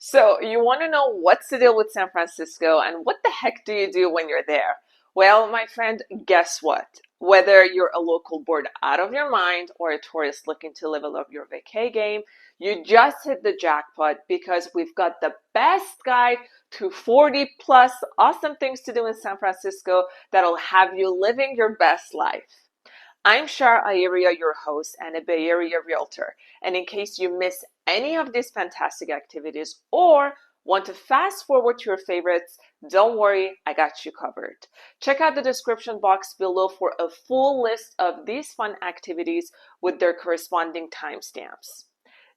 So, you want to know what's the deal with San Francisco and what the heck do you do when you're there? Well, my friend, guess what? Whether you're a local bored out of your mind or a tourist looking to level up your vacay game, you just hit the jackpot because we've got the best guide to 40 plus awesome things to do in San Francisco that'll have you living your best life. I'm Shar Ayeria, your host and a Bay Area realtor. And in case you miss any of these fantastic activities or want to fast forward to your favorites, don't worry, I got you covered. Check out the description box below for a full list of these fun activities with their corresponding timestamps.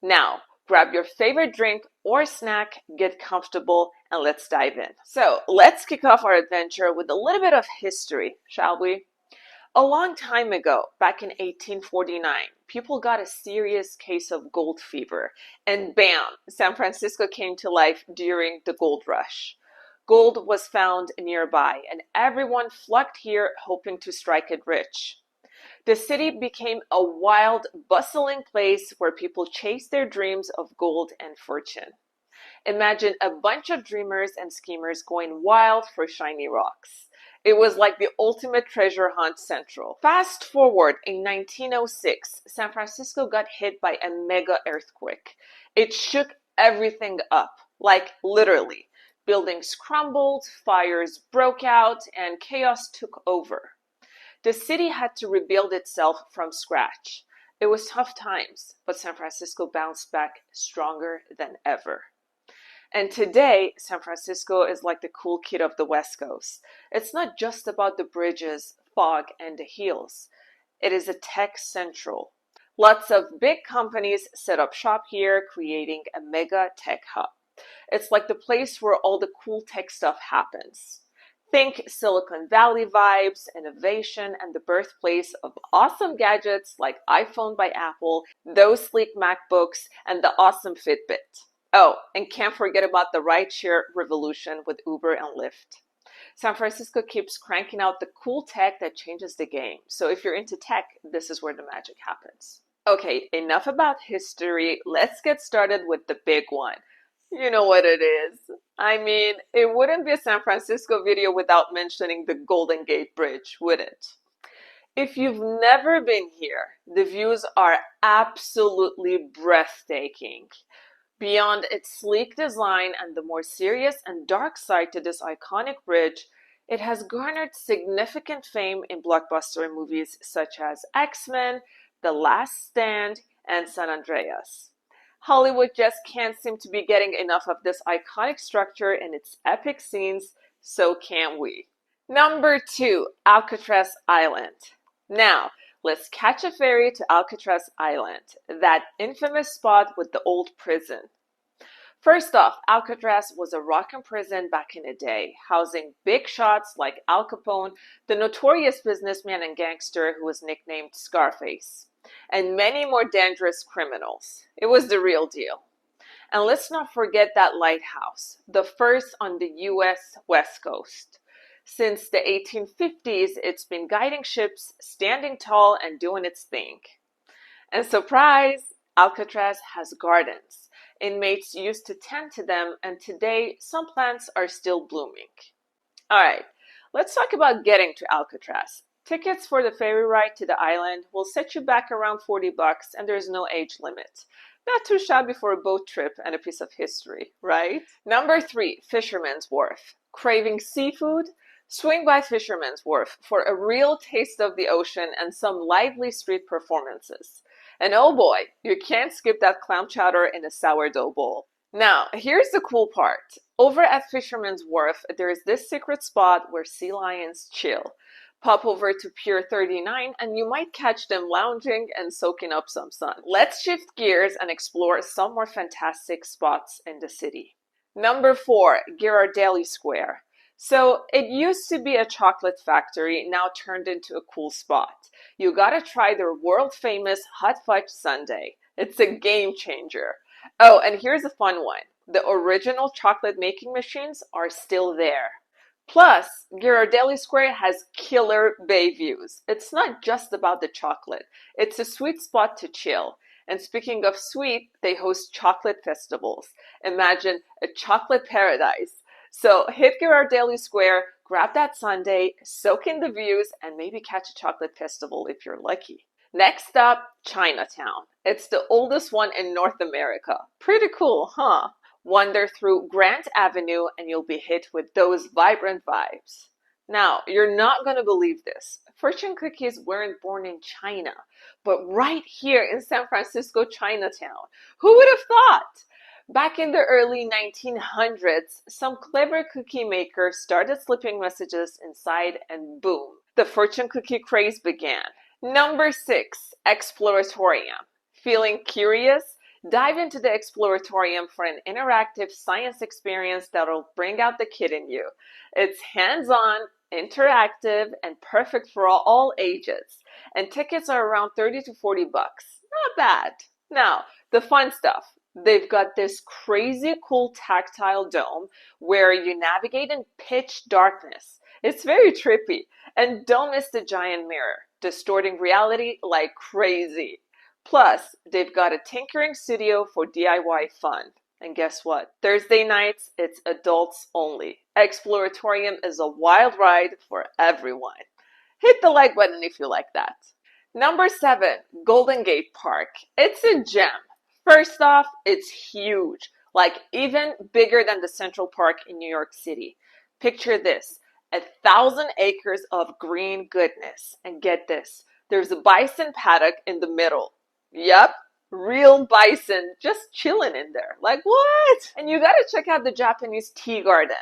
Now, grab your favorite drink or snack, get comfortable, and let's dive in. So, let's kick off our adventure with a little bit of history, shall we? A long time ago, back in 1849, people got a serious case of gold fever, and bam, San Francisco came to life during the gold rush. Gold was found nearby, and everyone flocked here hoping to strike it rich. The city became a wild, bustling place where people chased their dreams of gold and fortune. Imagine a bunch of dreamers and schemers going wild for shiny rocks. It was like the ultimate treasure hunt central. Fast forward in 1906, San Francisco got hit by a mega earthquake. It shook everything up, like literally. Buildings crumbled, fires broke out, and chaos took over. The city had to rebuild itself from scratch. It was tough times, but San Francisco bounced back stronger than ever. And today, San Francisco is like the cool kid of the West Coast. It's not just about the bridges, fog, and the hills. It is a tech central. Lots of big companies set up shop here, creating a mega tech hub. It's like the place where all the cool tech stuff happens. Think Silicon Valley vibes, innovation, and the birthplace of awesome gadgets like iPhone by Apple, those sleek MacBooks, and the awesome Fitbit. Oh, and can't forget about the rideshare revolution with Uber and Lyft. San Francisco keeps cranking out the cool tech that changes the game. So if you're into tech, this is where the magic happens. Okay, enough about history. Let's get started with the big one. You know what it is. I mean, it wouldn't be a San Francisco video without mentioning the Golden Gate Bridge, would it? If you've never been here, the views are absolutely breathtaking. Beyond its sleek design and the more serious and dark side to this iconic bridge, it has garnered significant fame in blockbuster movies such as X-Men, The Last Stand, and San Andreas. Hollywood just can't seem to be getting enough of this iconic structure and its epic scenes, so can we. Number 2, Alcatraz Island. Now, let's catch a ferry to Alcatraz Island, that infamous spot with the old prison. First off, Alcatraz was a rockin' prison back in the day, housing big shots like Al Capone, the notorious businessman and gangster who was nicknamed Scarface, and many more dangerous criminals. It was the real deal. And let's not forget that lighthouse, the first on the US West Coast. Since the 1850s, it's been guiding ships, standing tall, and doing its thing. And surprise, Alcatraz has gardens. Inmates used to tend to them, and today some plants are still blooming. All right, let's talk about getting to Alcatraz. Tickets for the ferry ride to the island will set you back around $40, and there's no age limit. Not too shabby for a boat trip and a piece of history, right? Number 3, Fisherman's Wharf. Craving seafood? Swing by Fisherman's Wharf for a real taste of the ocean and some lively street performances. And oh boy, you can't skip that clam chowder in a sourdough bowl. Now, here's the cool part. Over at Fisherman's Wharf, there's this secret spot where sea lions chill. Pop over to Pier 39 and you might catch them lounging and soaking up some sun. Let's shift gears and explore some more fantastic spots in the city. Number 4, Ghirardelli Square. So it used to be a chocolate factory, now turned into a cool spot. You gotta try their world famous hot fudge sundae. It's a game changer. Oh, and here's a fun one. The original chocolate making machines are still there. Plus, Ghirardelli Square has killer bay views. It's not just about the chocolate. It's a sweet spot to chill. And speaking of sweet, they host chocolate festivals. Imagine a chocolate paradise. So hit Ghirardelli Square, grab that sundae, soak in the views, and maybe catch a chocolate festival if you're lucky. Next up, Chinatown. It's the oldest one in North America. Pretty cool, huh? Wander through Grant Avenue and you'll be hit with those vibrant vibes. Now, you're not going to believe this. Fortune cookies weren't born in China, but right here in San Francisco, Chinatown. Who would have thought? Back in the early 1900s, some clever cookie makers started slipping messages inside, and boom, the fortune cookie craze began. Number 6, Exploratorium. Feeling curious? Dive into the Exploratorium for an interactive science experience that'll bring out the kid in you. It's hands-on, interactive, and perfect for all ages. And tickets are around 30 to 40 bucks. Not bad. Now, the fun stuff. They've got this crazy cool tactile dome where you navigate in pitch darkness. It's very trippy. And don't miss the giant mirror, distorting reality like crazy. Plus, they've got a tinkering studio for DIY fun. And guess what? Thursday nights, it's adults only. Exploratorium is a wild ride for everyone. Hit the like button if you like that. Number 7, Golden Gate Park. It's a gem. First off, it's huge, like even bigger than the Central Park in New York City. Picture this, 1,000 acres of green goodness. And get this, there's a bison paddock in the middle. Yep, real bison just chilling in there. Like what? And you gotta check out the Japanese tea garden.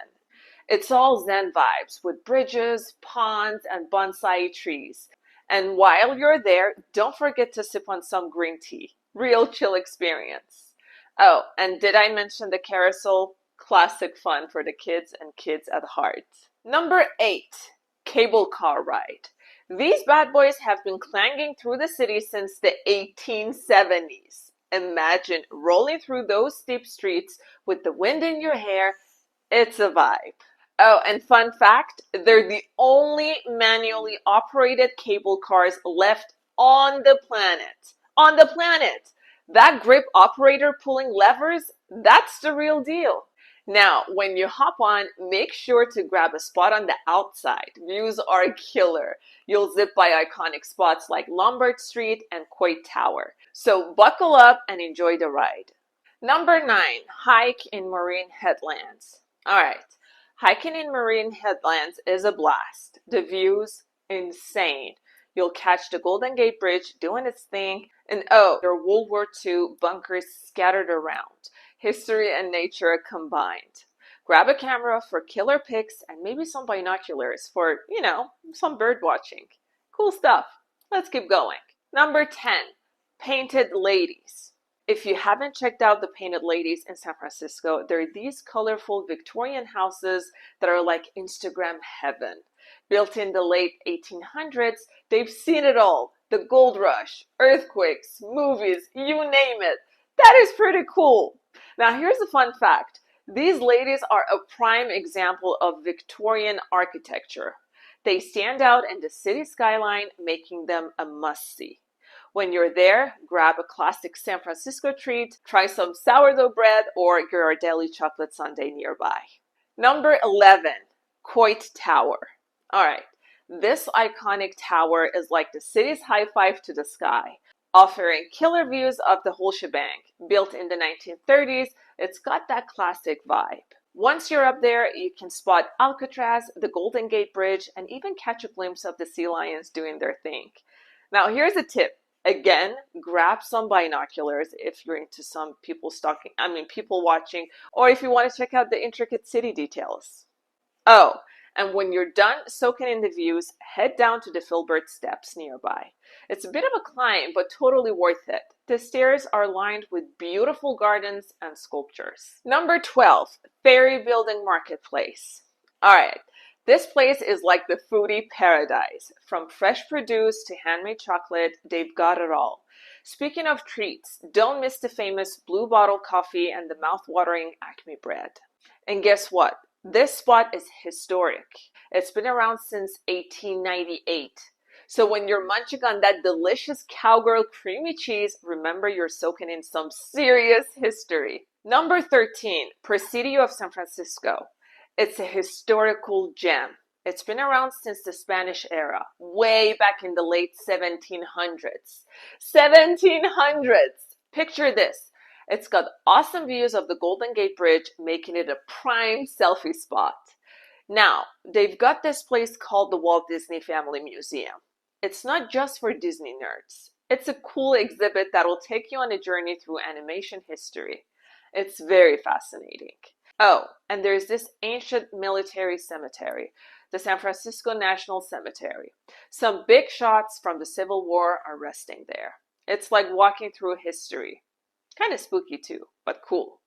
It's all Zen vibes with bridges, ponds, and bonsai trees. And while you're there, don't forget to sip on some green tea. Real chill experience. Oh, and did I mention the carousel? Classic fun for the kids and kids at heart. Number 8, cable car ride. These bad boys have been clanging through the city since the 1870s. Imagine rolling through those steep streets with the wind in your hair. It's a vibe. Oh, and fun fact, they're the only manually operated cable cars left on the planet. On the planet! That grip operator pulling levers, that's the real deal. Now, when you hop on, make sure to grab a spot on the outside. Views are killer. You'll zip by iconic spots like Lombard Street and Coit Tower. So buckle up and enjoy the ride. Number 9, hike in Marine Headlands. Alright, hiking in Marine Headlands is a blast. The views, insane. You'll catch the Golden Gate Bridge doing its thing. And oh, there are World War II bunkers scattered around. History and nature combined. Grab a camera for killer pics and maybe some binoculars for, some bird watching. Cool stuff. Let's keep going. Number 10, Painted Ladies. If you haven't checked out the Painted Ladies in San Francisco, there are these colorful Victorian houses that are like Instagram heaven. Built in the late 1800s, they've seen it all. The gold rush, earthquakes, movies, you name it. That is pretty cool. Now here's a fun fact. These ladies are a prime example of Victorian architecture. They stand out in the city skyline, making them a must-see. When you're there, grab a classic San Francisco treat, try some sourdough bread or Ghirardelli chocolate sundae nearby. Number 11, Coit Tower. All right, this iconic tower is like the city's high five to the sky, offering killer views of the whole shebang. Built in the 1930s, it's got that classic vibe. Once you're up there, you can spot Alcatraz, the Golden Gate Bridge, and even catch a glimpse of the sea lions doing their thing. Now, here's a tip. Again, grab some binoculars if you're into some people watching, or if you want to check out the intricate city details. Oh, and when you're done soaking in the views, head down to the Filbert Steps nearby. It's a bit of a climb, but totally worth it. The stairs are lined with beautiful gardens and sculptures. Number 12, Ferry Building Marketplace. All right. This place is like the foodie paradise. From fresh produce to handmade chocolate, they've got it all. Speaking of treats, don't miss the famous Blue Bottle coffee and the mouth-watering Acme bread. And guess what? This spot is historic. It's been around since 1898. So when you're munching on that delicious cowgirl creamy cheese, remember you're soaking in some serious history. Number 13, Presidio of San Francisco. It's a historical gem. It's been around since the Spanish era, way back in the late 1700s. 1700s! Picture this. It's got awesome views of the Golden Gate Bridge, making it a prime selfie spot. Now, they've got this place called the Walt Disney Family Museum. It's not just for Disney nerds. It's a cool exhibit that'll take you on a journey through animation history. It's very fascinating. Oh, and there's this ancient military cemetery, the San Francisco National Cemetery. Some big shots from the Civil War are resting there. It's like walking through history. Kind of spooky too, but cool.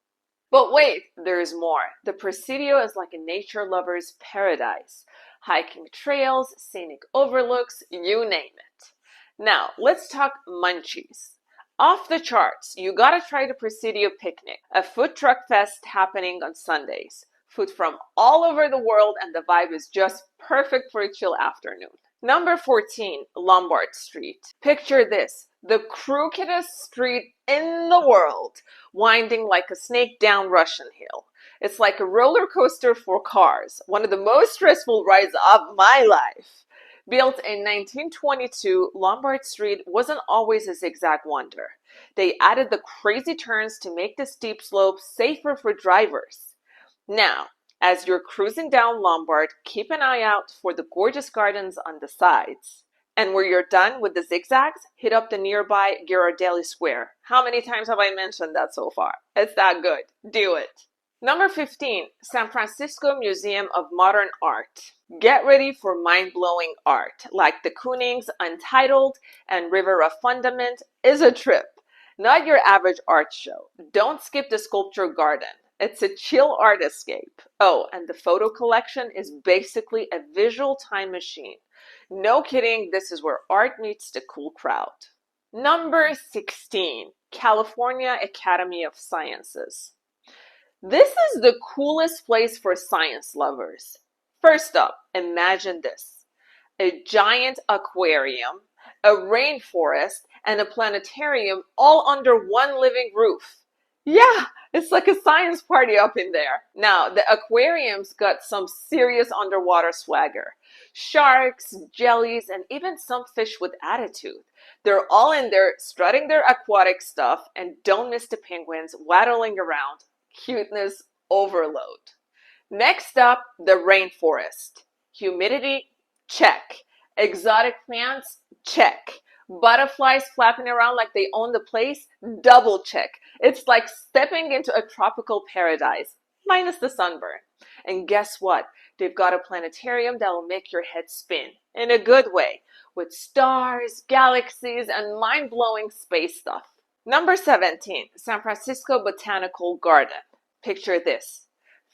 But wait, there's more. The Presidio is like a nature lover's paradise. Hiking trails, scenic overlooks, you name it. Now, let's talk munchies. Off the charts, you gotta try the Presidio Picnic, a food truck fest happening on Sundays. Food from all over the world, and the vibe is just perfect for a chill afternoon. Number 14, Lombard Street. Picture this, the crookedest street in the world, winding like a snake down Russian Hill. It's like a roller coaster for cars, one of the most stressful rides of my life. Built in 1922, Lombard Street wasn't always a zigzag wonder. They added the crazy turns to make the steep slopes safer for drivers. Now, as you're cruising down Lombard, keep an eye out for the gorgeous gardens on the sides. And when you're done with the zigzags, hit up the nearby Ghirardelli Square. How many times have I mentioned that so far? It's that good. Do it. Number 15, San Francisco Museum of Modern Art. Get ready for mind-blowing art, like the Koonings Untitled and River of Fundament is a trip. Not your average art show. Don't skip the sculpture garden. It's a chill art escape. Oh, and the photo collection is basically a visual time machine. No kidding, this is where art meets the cool crowd. Number 16, California Academy of Sciences. This is the coolest place for science lovers. First up, imagine this. A giant aquarium, a rainforest, and a planetarium all under one living roof. Yeah, it's like a science party up in there. Now, the aquarium's got some serious underwater swagger. Sharks, jellies, and even some fish with attitude. They're all in there strutting their aquatic stuff, and don't miss the penguins waddling around. Cuteness overload. Next up, the rainforest. Humidity, check. Exotic plants, check. Butterflies flapping around like they own the place, double check. It's like stepping into a tropical paradise, minus the sunburn. And guess what? They've got a planetarium that'll make your head spin, in a good way, with stars, galaxies, and mind-blowing space stuff. Number 17, San Francisco Botanical Garden. Picture this,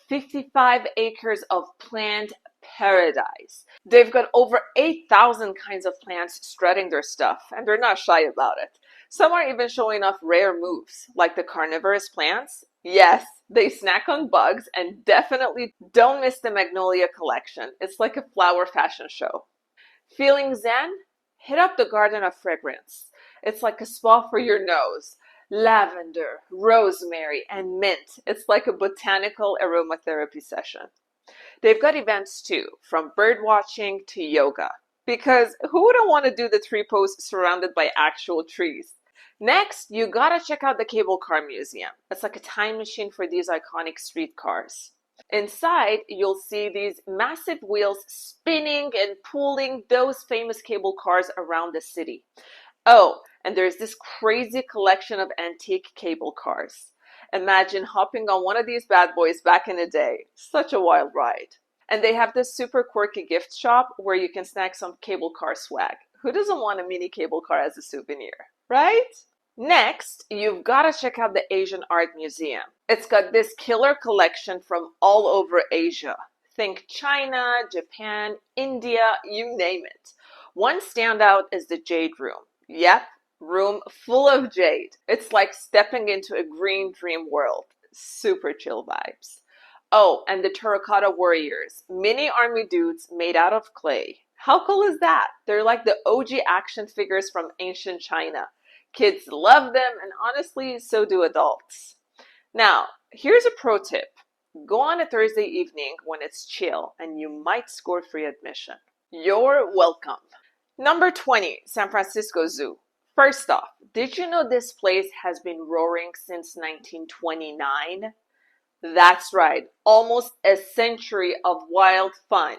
55 acres of plant paradise. They've got over 8,000 kinds of plants strutting their stuff, and they're not shy about it. Some are even showing off rare moves, like the carnivorous plants. Yes, they snack on bugs, and definitely don't miss the Magnolia collection. It's like a flower fashion show. Feeling zen? Hit up the Garden of Fragrance. It's like a spa for your nose. Lavender, rosemary, and mint. It's like a botanical aromatherapy session. They've got events too, from bird watching to yoga. Because who wouldn't want to do the tree pose surrounded by actual trees? Next, you gotta check out the Cable Car Museum. It's like a time machine for these iconic streetcars. Inside, you'll see these massive wheels spinning and pulling those famous cable cars around the city. Oh, and there's this crazy collection of antique cable cars. Imagine hopping on one of these bad boys back in the day. Such a wild ride. And they have this super quirky gift shop where you can snag some cable car swag. Who doesn't want a mini cable car as a souvenir, right? Next, you've got to check out the Asian Art Museum. It's got this killer collection from all over Asia. Think China, Japan, India, you name it. One standout is the Jade Room. Yep, room full of jade. It's like stepping into a green dream world. Super chill vibes. Oh, and the Terracotta Warriors, mini army dudes made out of clay. How cool is that? They're like the OG action figures from ancient China. Kids love them, and honestly, so do adults. Now, here's a pro tip. Go on a Thursday evening when it's chill and you might score free admission. You're welcome. Number 20, San Francisco Zoo. First off, did you know this place has been roaring since 1929? That's right, almost a century of wild fun.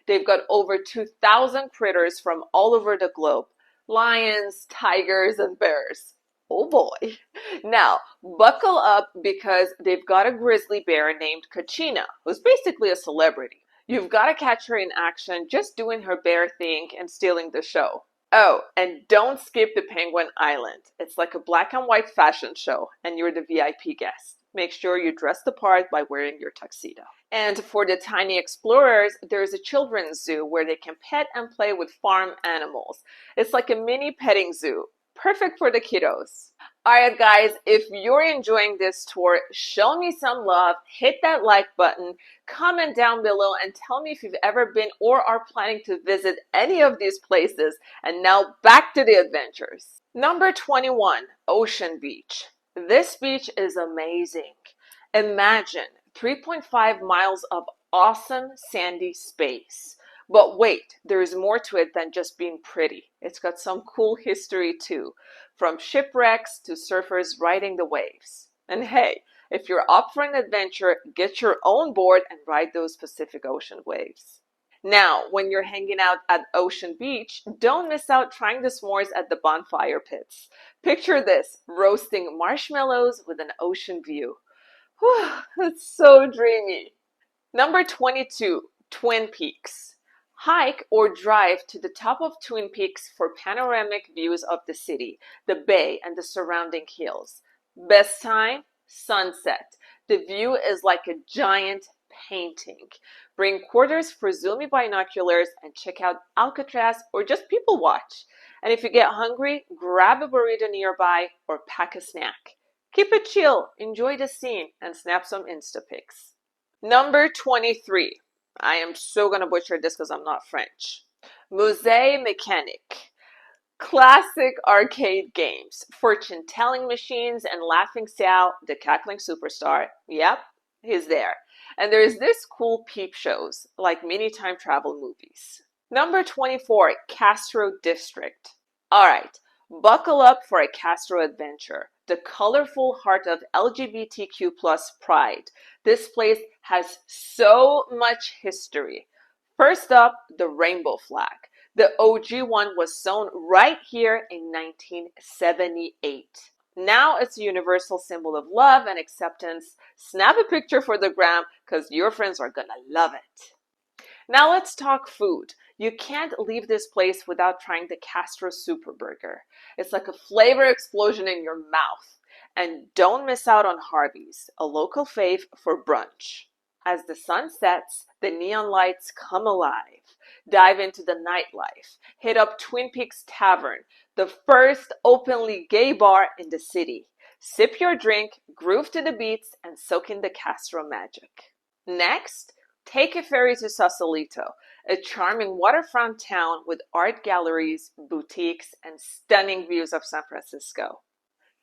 They've got over 2,000 critters from all over the globe. Lions, tigers, and bears. Oh boy. Now, buckle up because they've got a grizzly bear named Kachina, who's basically a celebrity. You've got to catch her in action just doing her bear thing and stealing the show. Oh, and don't skip the Penguin Island. It's like a black and white fashion show, and you're the VIP guest. Make sure you dress the part by wearing your tuxedo. And for the tiny explorers, there's a children's zoo where they can pet and play with farm animals. It's like a mini petting zoo, perfect for the kiddos. Alright guys, if you're enjoying this tour, show me some love, hit that like button, comment down below and tell me if you've ever been or are planning to visit any of these places. And now back to the adventures. Number 21, Ocean Beach. This beach is amazing. Imagine 3.5 miles of awesome sandy space. But wait, there is more to it than just being pretty. It's got some cool history too, from shipwrecks to surfers riding the waves. And hey, if you're up for an adventure, get your own board and ride those Pacific Ocean waves. Now, when you're hanging out at Ocean Beach, don't miss out trying the s'mores at the bonfire pits. Picture this, roasting marshmallows with an ocean view. Whew, it's so dreamy. Number 22, Twin Peaks. Hike or drive to the top of Twin Peaks for panoramic views of the city, the bay, and the surrounding hills. Best time? Sunset. The view is like a giant painting. Bring quarters for zoomy binoculars and check out Alcatraz or just people watch. And if you get hungry, grab a burrito nearby or pack a snack. Keep it chill, enjoy the scene, and snap some Insta pics. Number 23. I am so gonna butcher this because I'm not French. Musée Mécanique. Classic arcade games, fortune-telling machines, and Laughing Sal, the cackling superstar. Yep, he's there. And there's this cool peep shows, like mini time travel movies. Number 24, Castro District. Alright, buckle up for a Castro adventure. The colorful heart of LGBTQ plus pride. This place has so much history. First up, the rainbow flag. The OG one was sewn right here in 1978. Now it's a universal symbol of love and acceptance. Snap a picture for the gram because your friends are gonna love it. Now let's talk food. You can't leave this place without trying the Castro Super Burger. It's like a flavor explosion in your mouth. And don't miss out on Harvey's, a local fave for brunch. As the sun sets, the neon lights come alive. Dive into the nightlife. Hit up Twin Peaks Tavern, the first openly gay bar in the city. Sip your drink, groove to the beats, and soak in the Castro magic. Next, take a ferry to Sausalito, a charming waterfront town with art galleries, boutiques, and stunning views of San Francisco.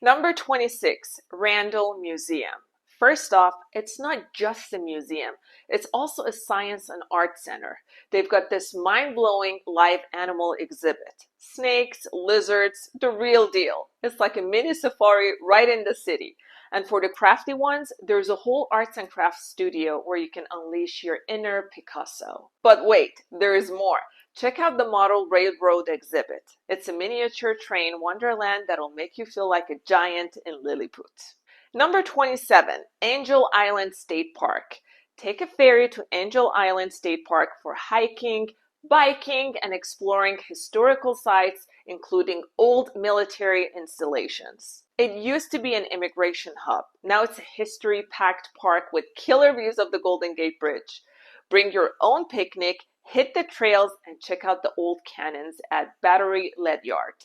Number 26, Randall Museum. First off, it's not just a museum, it's also a science and art center. They've got this mind-blowing live animal exhibit. Snakes, lizards, the real deal. It's like a mini safari right in the city. And for the crafty ones, there's a whole arts and crafts studio where you can unleash your inner Picasso. But wait, there is more. Check out the model railroad exhibit. It's a miniature train wonderland that'll make you feel like a giant in Lilliput. Number 27, Angel Island State Park. Take a ferry to Angel Island State Park for hiking, biking, and exploring historical sites, including old military installations. It used to be an immigration hub. Now it's a history-packed park with killer views of the Golden Gate Bridge. Bring your own picnic, hit the trails, and check out the old cannons at Battery Ledyard.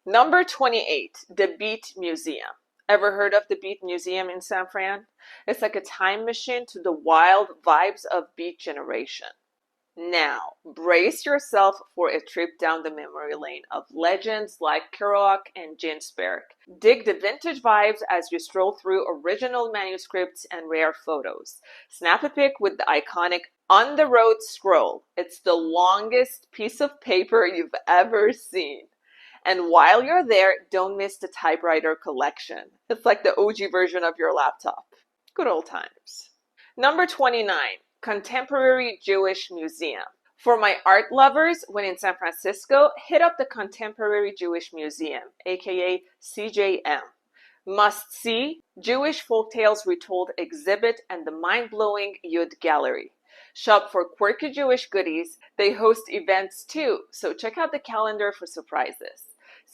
Number 28, the Beat Museum. Ever heard of the Beat Museum in San Fran? It's like a time machine to the wild vibes of Beat Generation. Now, brace yourself for a trip down the memory lane of legends like Kerouac and Ginsberg. Dig the vintage vibes as you stroll through original manuscripts and rare photos. Snap a pic with the iconic On the Road scroll. It's the longest piece of paper you've ever seen. And while you're there, don't miss the typewriter collection. It's like the OG version of your laptop. Good old times. Number 29, Contemporary Jewish Museum. For my art lovers, when in San Francisco, hit up the Contemporary Jewish Museum, aka CJM. Must see Jewish Folktales Retold exhibit and the mind-blowing Yud Gallery. Shop for quirky Jewish goodies. They host events too, so check out the calendar for surprises.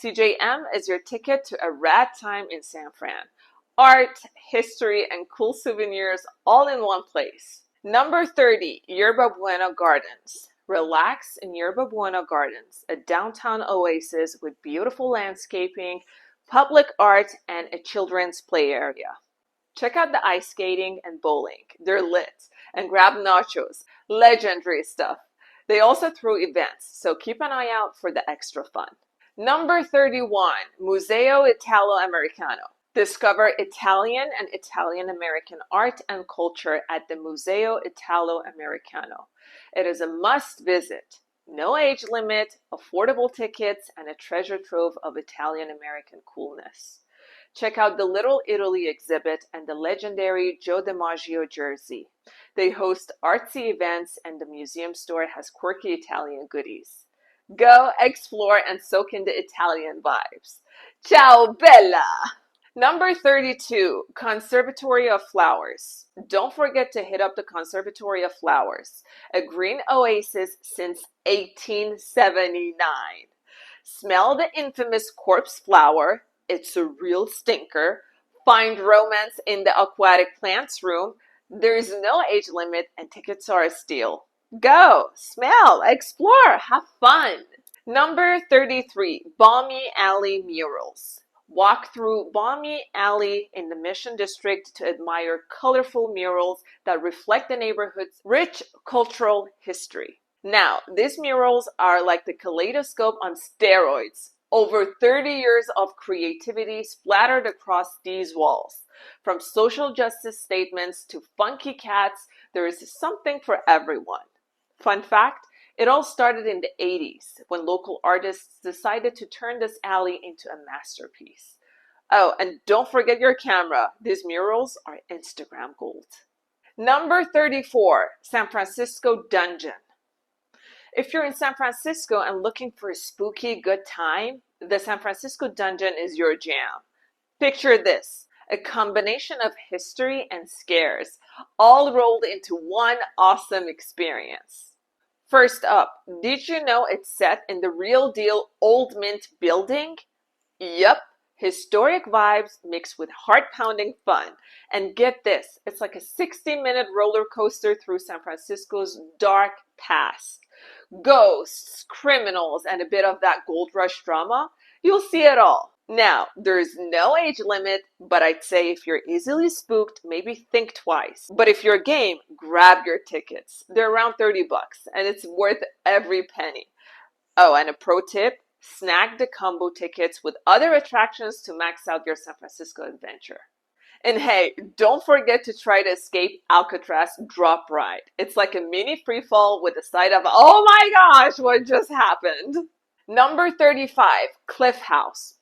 CJM is your ticket to a rad time in San Fran. Art, history, and cool souvenirs all in one place. Number 30, Yerba Buena Gardens. Relax in Yerba Buena Gardens, a downtown oasis with beautiful landscaping, public art, and a children's play area. Check out the ice skating and bowling. They're lit. And grab nachos. Legendary stuff. They also throw events, so keep an eye out for the extra fun. Number 31, Museo Italo Americano. Discover Italian and Italian-American art and culture at the Museo Italo Americano. It is a must visit. No age limit, affordable tickets, and a treasure trove of Italian-American coolness. Check out the Little Italy exhibit and the legendary Joe DiMaggio jersey. They host artsy events and the museum store has quirky Italian goodies. Go, explore, and soak in the Italian vibes. Ciao, bella! Number 32, Conservatory of Flowers. Don't forget to hit up the Conservatory of Flowers, a green oasis since 1879. Smell the infamous corpse flower. It's a real stinker. Find romance in the aquatic plants room. There's no age limit and tickets are a steal. Go, smell, explore, have fun. Number 33, Balmy Alley Murals. Walk through Balmy Alley in the Mission District to admire colorful murals that reflect the neighborhood's rich cultural history. Now, these murals are like the kaleidoscope on steroids. Over 30 years of creativity splattered across these walls. From social justice statements to funky cats, there is something for everyone. Fun fact, it all started in the 80s when local artists decided to turn this alley into a masterpiece. Oh, and don't forget your camera. These murals are Instagram gold. Number 34, San Francisco Dungeon. If you're in San Francisco and looking for a spooky good time, the San Francisco Dungeon is your jam. Picture this, a combination of history and scares, all rolled into one awesome experience. First up, did you know it's set in the real deal Old Mint building? Yup, historic vibes mixed with heart-pounding fun. And get this, it's like a 60-minute roller coaster through San Francisco's dark past. Ghosts, criminals, and a bit of that gold rush drama, you'll see it all. Now, there's no age limit, but I'd say if you're easily spooked, maybe think twice. But if you're game, grab your tickets. They're around 30 bucks, and it's worth every penny. Oh, and a pro tip, snag the combo tickets with other attractions to max out your San Francisco adventure. And hey, don't forget to try to escape Alcatraz drop ride. It's like a mini free fall with a side of, oh my gosh, what just happened? Number 35, Cliff House.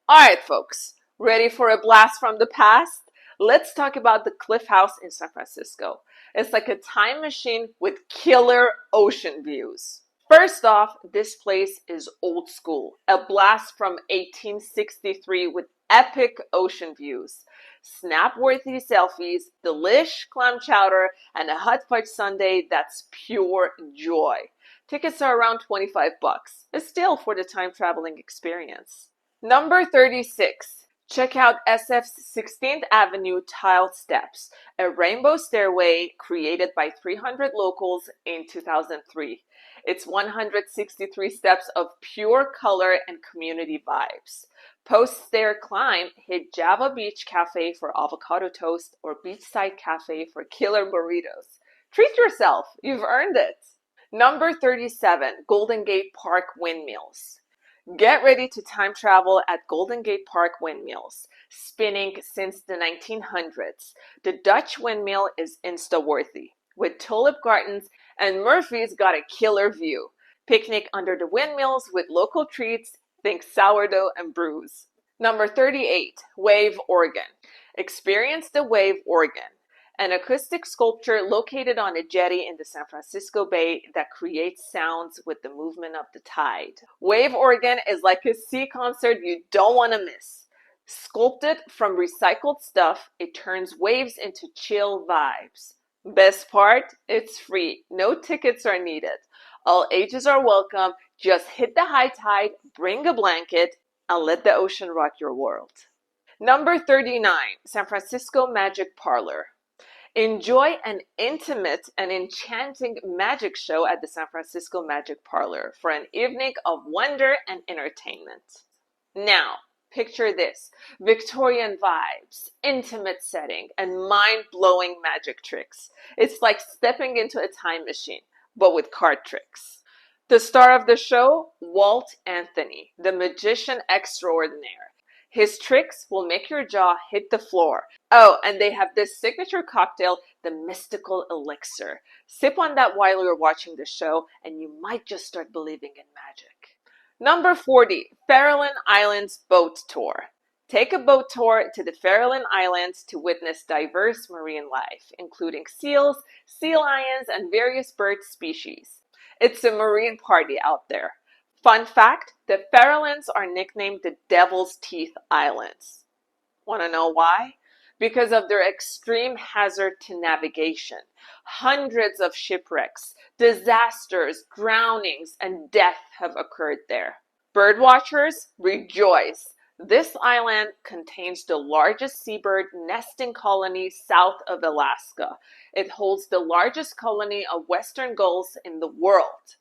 All right, folks, ready for a blast from the past? Let's talk about the Cliff House in San Francisco. It's like a time machine with killer ocean views. First off, this place is old school, a blast from 1863 with epic ocean views, snap-worthy selfies, delish clam chowder, and a hot fudge sundae that's pure joy. Tickets are around 25 bucks, a steal for the time-traveling experience. Number 36. Check out SF's 16th Avenue Tile Steps, a rainbow stairway created by 300 locals in 2003. It's 163 steps of pure color and community vibes. Post-stair climb, hit Java Beach Cafe for avocado toast or Beachside Cafe for killer burritos. Treat yourself, you've earned it. Number 37, Golden Gate Park Windmills. Get ready to time travel at Golden Gate Park Windmills. Spinning since the 1900s, the Dutch windmill is insta-worthy. With tulip gardens and Murphy's got a killer view. Picnic under the windmills with local treats, think sourdough and brews. Number 38, Wave Organ. Experience the Wave Organ, an acoustic sculpture located on a jetty in the San Francisco Bay that creates sounds with the movement of the tide. Wave Organ is like a sea concert you don't want to miss. Sculpted from recycled stuff, it turns waves into chill vibes. Best part, it's free. No tickets are needed. All ages are welcome. Just hit the high tide, bring a blanket, and let the ocean rock your world. Number 39, San Francisco Magic Parlor. Enjoy an intimate and enchanting magic show at the San Francisco Magic Parlor for an evening of wonder and entertainment. Now, picture this: Victorian vibes, intimate setting, and mind-blowing magic tricks. It's like stepping into a time machine, but with card tricks. The star of the show, Walt Anthony, the magician extraordinaire. His tricks will make your jaw hit the floor. Oh, and they have this signature cocktail, the Mystical Elixir. Sip on that while you're watching the show, and you might just start believing in magic. Number 40, Farallon Islands Boat Tour. Take a boat tour to the Farallon Islands to witness diverse marine life, including seals, sea lions, and various bird species. It's a marine party out there. Fun fact, the Farallones are nicknamed the Devil's Teeth Islands. Want to know why? Because of their extreme hazard to navigation. Hundreds of shipwrecks, disasters, drownings, and death have occurred there. Birdwatchers, rejoice! This island contains the largest seabird nesting colony south of Alaska. It holds the largest colony of western gulls in the world.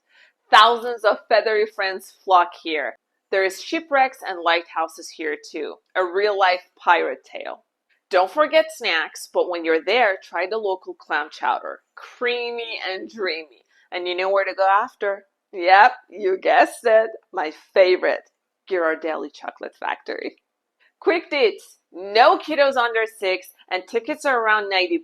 Thousands of feathery friends flock here. There is shipwrecks and lighthouses here too. A real-life pirate tale. Don't forget snacks, but when you're there, try the local clam chowder. Creamy and dreamy. And you know where to go after? Yep, you guessed it. My favorite, Ghirardelli Chocolate Factory. Quick deets. No kiddos under 6 and tickets are around $90.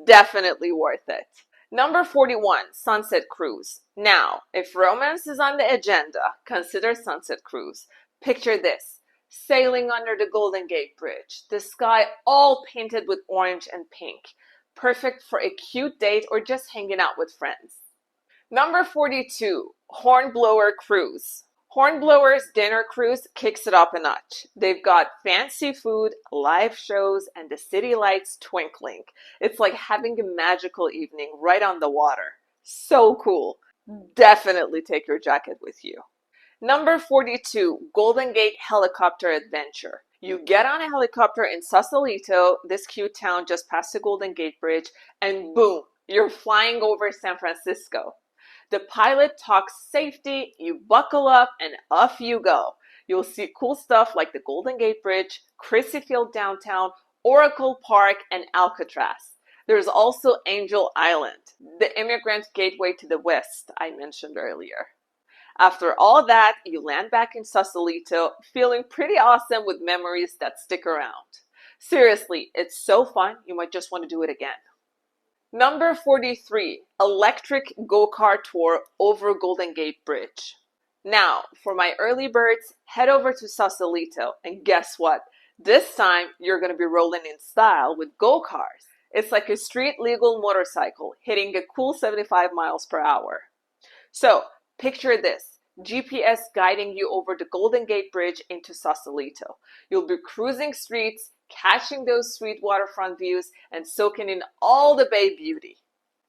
Definitely worth it. Number 41, Sunset Cruise. Now, if romance is on the agenda, consider Sunset Cruise. Picture this: sailing under the Golden Gate Bridge, the sky all painted with orange and pink. Perfect for a cute date or just hanging out with friends. Number 42, Hornblower Cruise. Hornblower's dinner cruise kicks it up a notch. They've got fancy food, live shows, and the city lights twinkling. It's like having a magical evening right on the water. So cool. Definitely take your jacket with you. Number 42, Golden Gate Helicopter Adventure. You get on a helicopter in Sausalito, this cute town just past the Golden Gate Bridge, and boom, you're flying over San Francisco. The pilot talks safety, you buckle up, and off you go. You'll see cool stuff like the Golden Gate Bridge, Crissy Field downtown, Oracle Park, and Alcatraz. There's also Angel Island, the immigrant gateway to the West I mentioned earlier. After all that, you land back in Sausalito, feeling pretty awesome with memories that stick around. Seriously, it's so fun, you might just want to do it again. Number 43, Electric Go-Kart Tour over Golden Gate Bridge. Now, for my early birds, head over to Sausalito, and guess what? This time, you're going to be rolling in style with go-karts. It's like a street-legal motorcycle, hitting a cool 75 miles per hour. So, picture this: GPS guiding you over the Golden Gate Bridge into Sausalito. You'll be cruising streets, catching those sweet waterfront views, and soaking in all the bay beauty.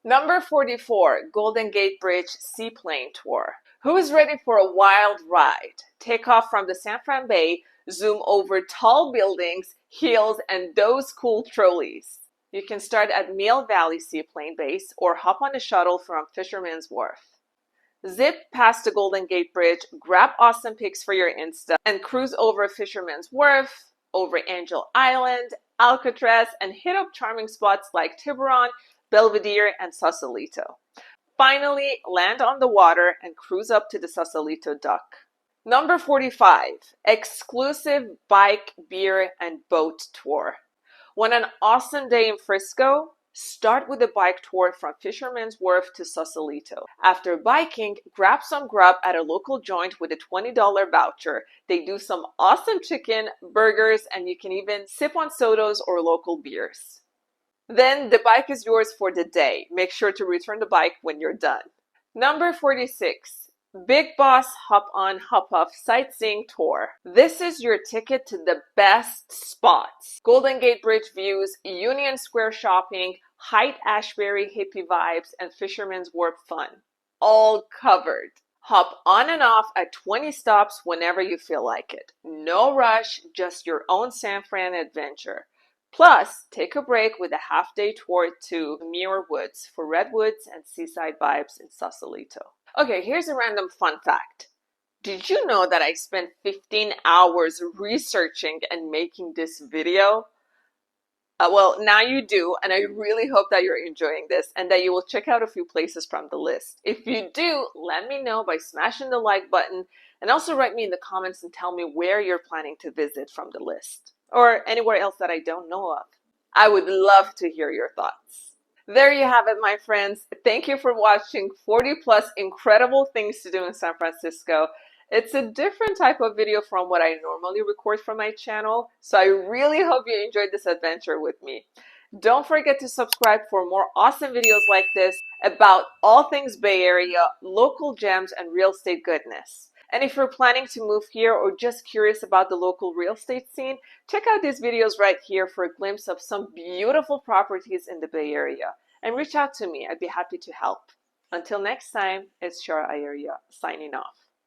Number 44, Golden Gate Bridge Seaplane Tour. Who is ready for a wild ride? Take off from the San Fran Bay, zoom over tall buildings, hills, and those cool trolleys. You can start at Mill Valley Seaplane Base or hop on a shuttle from Fisherman's Wharf. Zip past the Golden Gate Bridge, grab awesome pics for your Insta, and cruise over Fisherman's Wharf, over Angel Island, Alcatraz, and hit up charming spots like Tiburon, Belvedere, and Sausalito. finally land on the water and cruise up to the Sausalito dock. Number 45, exclusive bike, beer, and boat tour. Want an awesome day in Frisco? Start with a bike tour from Fisherman's Wharf to Sausalito. After biking, grab some grub at a local joint with a $20 voucher. They do some awesome chicken, burgers, and you can even sip on sodas or local beers. Then the bike is yours for the day. Make sure to return the bike when you're done. Number 46, Big Boss Hop On Hop Off Sightseeing Tour. This is your ticket to the best spots. Golden Gate Bridge views, Union Square shopping, Haight-Ashbury hippie vibes, and Fisherman's Wharf fun. All covered. Hop on and off at 20 stops whenever you feel like it. No rush, just your own San Fran adventure. Plus, take a break with a half-day tour to Muir Woods for redwoods and seaside vibes in Sausalito. Okay, here's a random fun fact. Did you know that I spent 15 hours researching and making this video? Well, now you do, and I really hope that you're enjoying this and that you will check out a few places from the list. If you do, let me know by smashing the like button, and also write me in the comments and tell me where you're planning to visit from the list, or anywhere else that I don't know of. I would love to hear your thoughts. There you have it, my friends. Thank you for watching 40 plus incredible things to do in San Francisco. It's a different type of video from what I normally record for my channel, so I really hope you enjoyed this adventure with me. Don't forget to subscribe for more awesome videos like this about all things Bay Area, local gems, and real estate goodness. And if you're planning to move here or just curious about the local real estate scene, check out these videos right here for a glimpse of some beautiful properties in the Bay Area. And reach out to me. I'd be happy to help. Until next time, it's Shara Ayaria signing off.